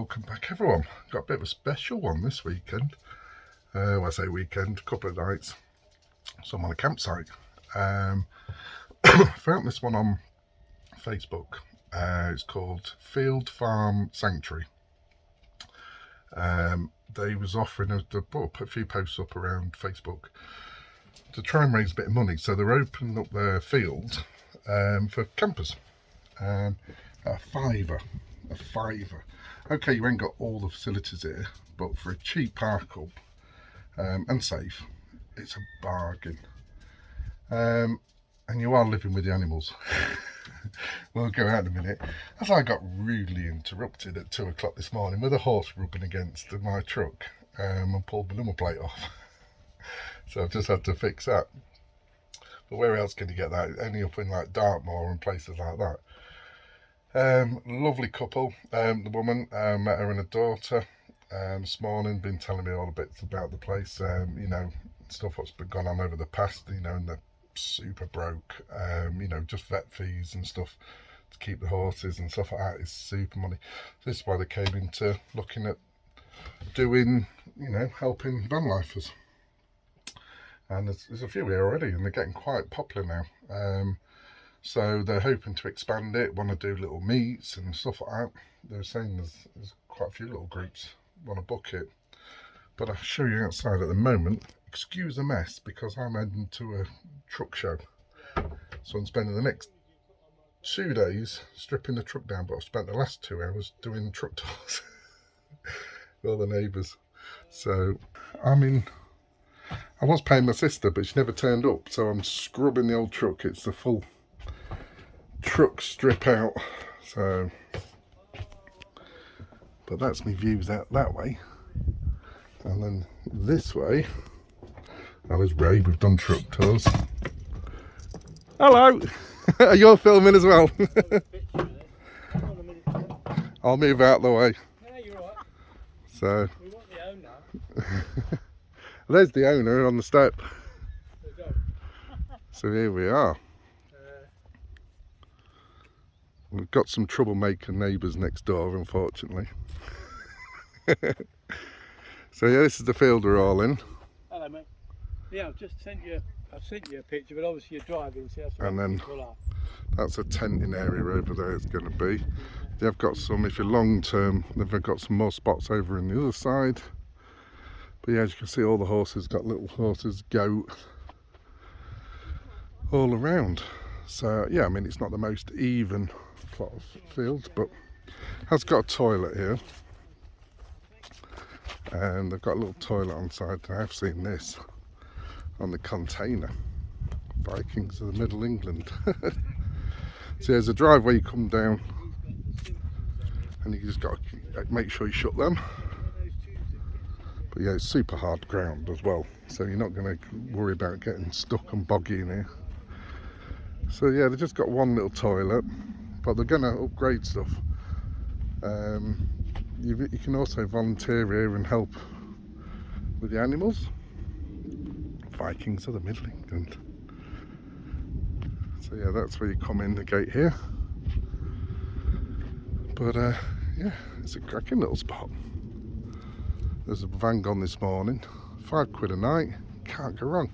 welcome back everyone. Got a bit of a special one this weekend. Well, I say weekend, a couple of nights. So I'm on a campsite. Found this one on Facebook. It's called Field Farm Sanctuary. They was offering us to put a few posts up around Facebook to try and raise a bit of money. So they're opening up their field for campers. A fiver. Okay, you ain't got all the facilities here, but for a cheap park up and safe, it's a bargain. And you are living with the animals. We'll go out in a minute. As I got rudely interrupted at 2 o'clock this morning with a horse rubbing against my truck and pulled the number plate off. So I've just had to fix that. But where else can you get that? Only up in like Dartmoor and places like that. Lovely couple. The woman, met her and her daughter this morning, been telling me all the bits about the place, you know, stuff what's been gone on over the past, you know, and they're super broke, you know, just vet fees and stuff to keep the horses and stuff like that is super money. So this is why they came into looking at doing, you know, helping van lifers. And there's a few here already, and they're getting quite popular now. So they're hoping to expand it, want to do little meets and stuff like that. They're saying there's quite a few little groups want to book it. But I'll show you outside at the moment. Excuse the mess, because I'm heading to a truck show. So I'm spending the next 2 days stripping the truck down, but I've spent the last 2 hours doing truck tours with all the neighbours. So I was paying my sister, but she never turned up, so I'm scrubbing the old truck. It's the full truck strip out. So, but that's my views out that way, and then this way, that is Ray. We've done truck tours. Hello. You're filming as well. I'll move out the way. No, you're right. So We want the owner. there's the owner on the step. So here we are. We've got some troublemaker neighbours next door, unfortunately. So yeah, this is the field we're all in. Hello, mate. Yeah, I've sent you a picture, but obviously you're driving, so that's And then people that's a tenting area over there. It's going to be. They've got some, if you're long term, they've got some more spots over in the other side. But yeah, as you can see, all the horses got little horses, goat, all around. So yeah, I mean, it's not the most even plot of fields, but it has got a toilet here, and they've got a little toilet on side. I've seen this on the container. Vikings of the Middle England. So there's a driveway, you come down, and you just got to make sure you shut them. But yeah, it's super hard ground as well, so you're not going to worry about getting stuck and boggy in here. So yeah, they've just got one little toilet, but they're going to upgrade stuff. You can also volunteer here and help with the animals. Vikings of the Middle England. So yeah, that's where you come in the gate here. But yeah, it's a cracking little spot. There's a van gone this morning, £5 a night, can't go wrong.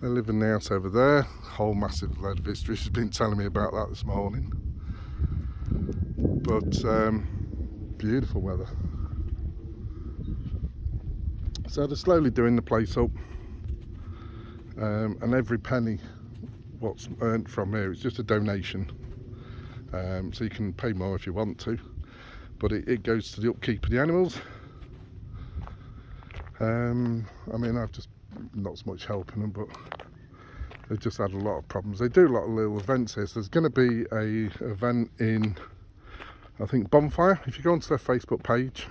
They live in the house over there, whole massive load of history. She's been telling me about that this morning. But beautiful weather. So they're slowly doing the place up, and every penny what's earned from here is just a donation. So you can pay more if you want to, but it goes to the upkeep of the animals. I mean, I've just not so much helping them, but they've just had a lot of problems. They do a lot of little events here. So there's going to be a event in, I think, Bonfire, if you go onto their Facebook page.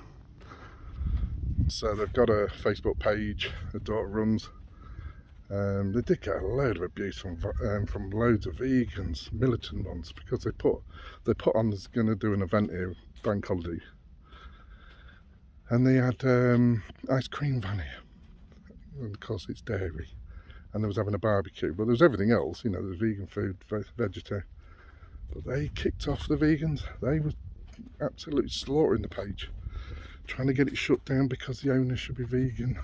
So they've got a Facebook page the daughter runs. They did get a load of abuse from loads of vegans, militant ones, because they put on, there's going to do an event here, bank holiday, and they had ice cream van here, and of course it's dairy, and they was having a barbecue, but there was everything else, you know, there's vegan food, vegetarian, but they kicked off the vegans. They were absolutely slaughtering the page. trying to get it shut down because the owner should be vegan.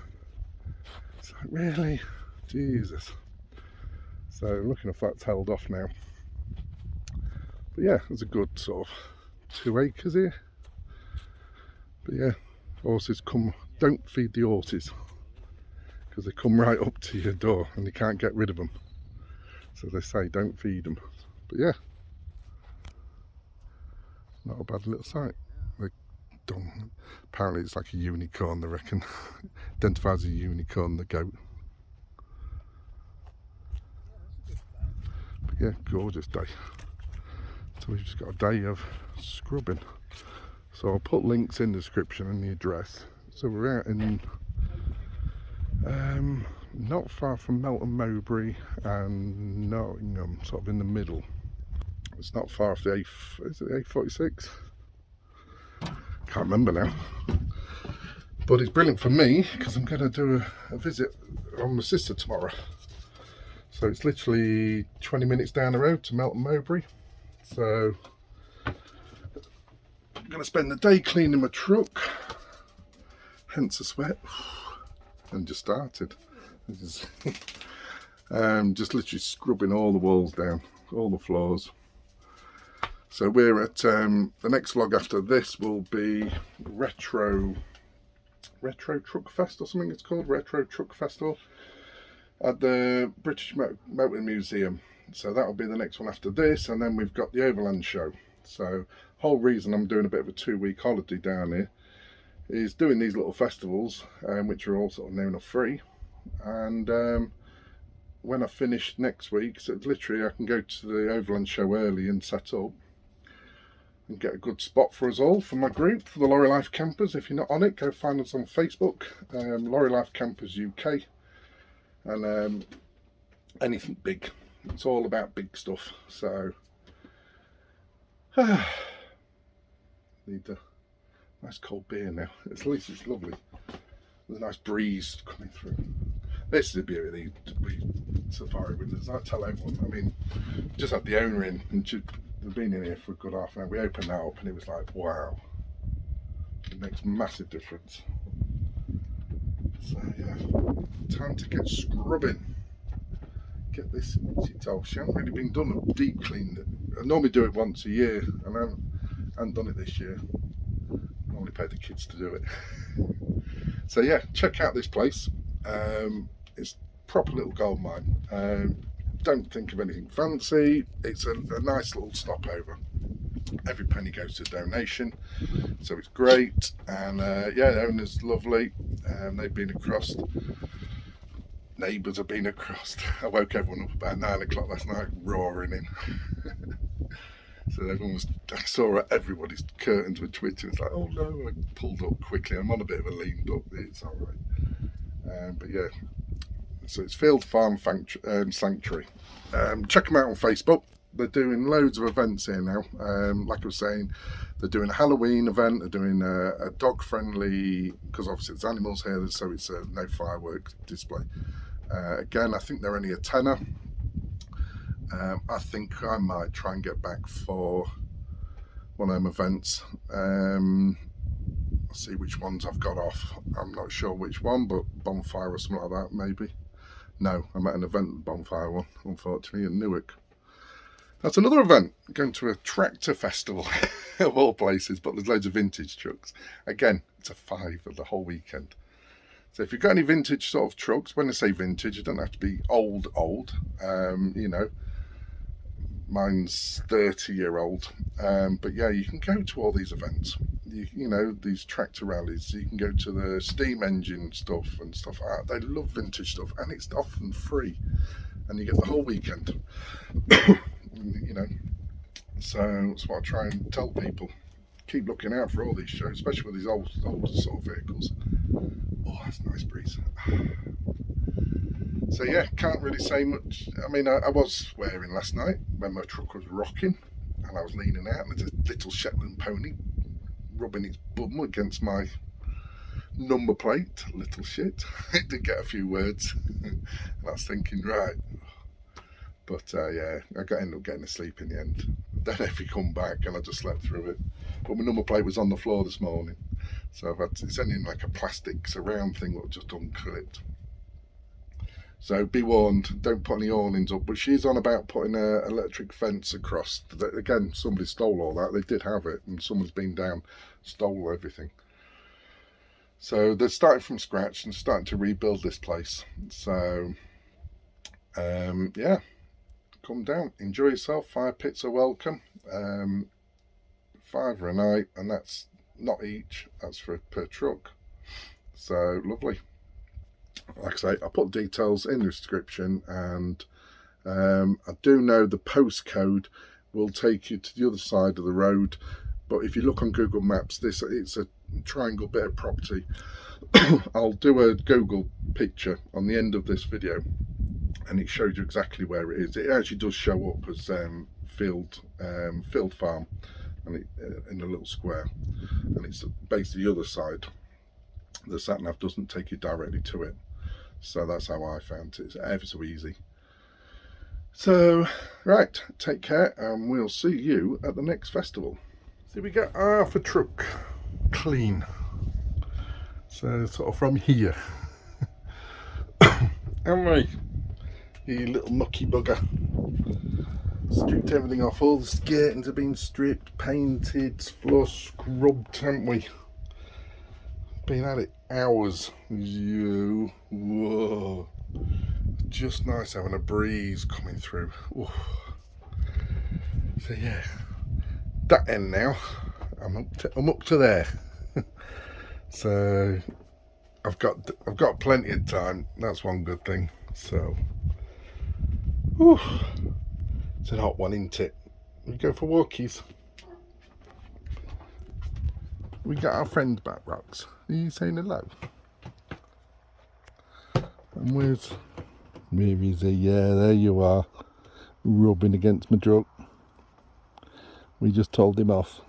It's like, really? Jesus. So looking if that's held off now. But yeah, there's a good sort of 2 acres here. But yeah, horses come, don't feed the horses, because they come right up to your door and you can't get rid of them. So they say don't feed them. But yeah, not a bad little site. They're done. Apparently it's like a unicorn, they reckon. Identifies as a unicorn, the goat. But yeah, gorgeous day. So we've just got a day of scrubbing. So I'll put links in the description and the address. So we're out in not far from Melton Mowbray and Nottingham, sort of in the middle. It's not far off the is it the A46? Can't remember now. But it's brilliant for me because I'm going to do a visit on my sister tomorrow. So it's literally 20 minutes down the road to Melton Mowbray. So I'm going to spend the day cleaning my truck, hence the sweat, and just started. Just literally scrubbing all the walls down, all the floors. So we're at, the next vlog after this will be Retro Truck Fest or something it's called, Retro Truck Festival at the British Motor Museum. So that'll be the next one after this, and then we've got the Overland Show. So whole reason I'm doing a bit of a 2-week holiday down here is doing these little festivals, which are all sort of near enough free. And when I finish next week, so literally I can go to the Overland Show early and set up and get a good spot for us all, for my group, for the Lorry Life Campers. If you're not on it, go find us on Facebook, Lorry Life Campers UK, and anything big. It's all about big stuff. So need a nice cold beer now. At least it's lovely. There's a nice breeze coming through. This is the beauty of these safari windows. I tell everyone, I mean, just had the owner in, and they've been in here for a good half an hour. We opened that up and it was like, wow. It makes a massive difference. So yeah, time to get scrubbing. Get this, she hasn't really been done a deep clean. I normally do it once a year, and I haven't done it this year. I normally pay the kids to do it. So yeah, check out this place. It's a proper little gold mine. Don't think of anything fancy. It's a nice little stopover. Every penny goes to donation, so it's great. And yeah, the owner's lovely. They've been across. Neighbours have been across. I woke everyone up about 9 o'clock last night, roaring in. So everyone was, I saw everybody's curtains were twitching. It's like, oh no, I pulled up quickly. I'm on a bit of a lean, but it's all right. But yeah, so it's Feild Farm Sanctuary. Check them out on Facebook. They're doing loads of events here now. Like I was saying, they're doing a Halloween event. They're doing a dog-friendly, because obviously it's animals here, so it's a no fireworks display. Again, I think they're only a tenner. I think I might try and get back for one of them events. I'll see which ones I've got off. I'm not sure which one, but bonfire or something like that, maybe. No, I'm at an event bonfire one, unfortunately, in Newark. That's another event, going to a tractor festival of all places, but there's loads of vintage trucks. Again, it's a £5 for the whole weekend. So if you've got any vintage sort of trucks, when I say vintage, it doesn't have to be old, you know, mine's 30-year-old. But yeah, you can go to all these events, you know, these tractor rallies. You can go to the steam engine stuff and stuff like that. They love vintage stuff, and it's often free, and you get the whole weekend. You know, so that's what I try and tell people. Keep looking out for all these shows, especially with these old sort of vehicles. Oh, that's a nice breeze. So yeah, can't really say much. I mean, I was swearing last night when my truck was rocking and I was leaning out, and there's a little Shetland pony rubbing its bum against my number plate. Little shit. It did get a few words. And I was thinking, right. But yeah, I ended up getting asleep in the end. Then if he come back, and I just slept through it. But my number plate was on the floor this morning. So I've had to, it's only in like a plastic surround thing that just unclipped. So be warned, don't put any awnings up. But she's on about putting an electric fence across. Again, somebody stole all that. They did have it, and someone's been down, stole everything. So they're starting from scratch and starting to rebuild this place. So yeah, come down, enjoy yourself. Fire pits are welcome. £5 a night, and that's not each, that's per truck. So lovely. Like I say, I'll put details in the description, and I do know the postcode will take you to the other side of the road, but if you look on Google Maps, it's a triangle bit of property. I'll do a Google picture on the end of this video, and it shows you exactly where it is. It actually does show up as Field Farm, and in a little square, and it's basically the other side. The sat nav doesn't take you directly to it, so that's how I found it. It's ever so easy. So right, take care, and we'll see you at the next festival. So we got half a truck clean, so sort of from here. Haven't we? You little mucky bugger. Stripped everything off, all the skirtings have been stripped, painted, flushed, scrubbed, haven't we? Been at it hours. Whoa. Just nice having a breeze coming through. Ooh. So yeah, that end now. I'm up to there. So I've got plenty of time. That's one good thing. So whew. It's a hot one, isn't it? We go for walkies. We got our friends back, Rox. Are you saying hello? And where is he? Yeah, there you are, rubbing against my truck. We just told him off.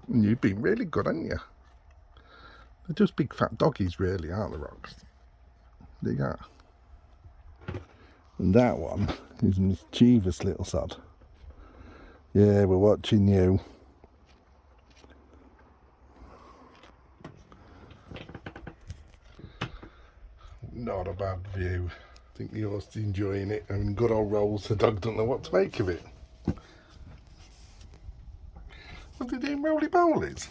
And you've been really good, haven't you? They're just big fat doggies, really, aren't they, Rox? They are. And that one is a mischievous little sod. Yeah, we're watching you. Not a bad view. I think the horse is enjoying it. Having good old rolls. The dog don't know what to make of it. What are they doing, roly polies?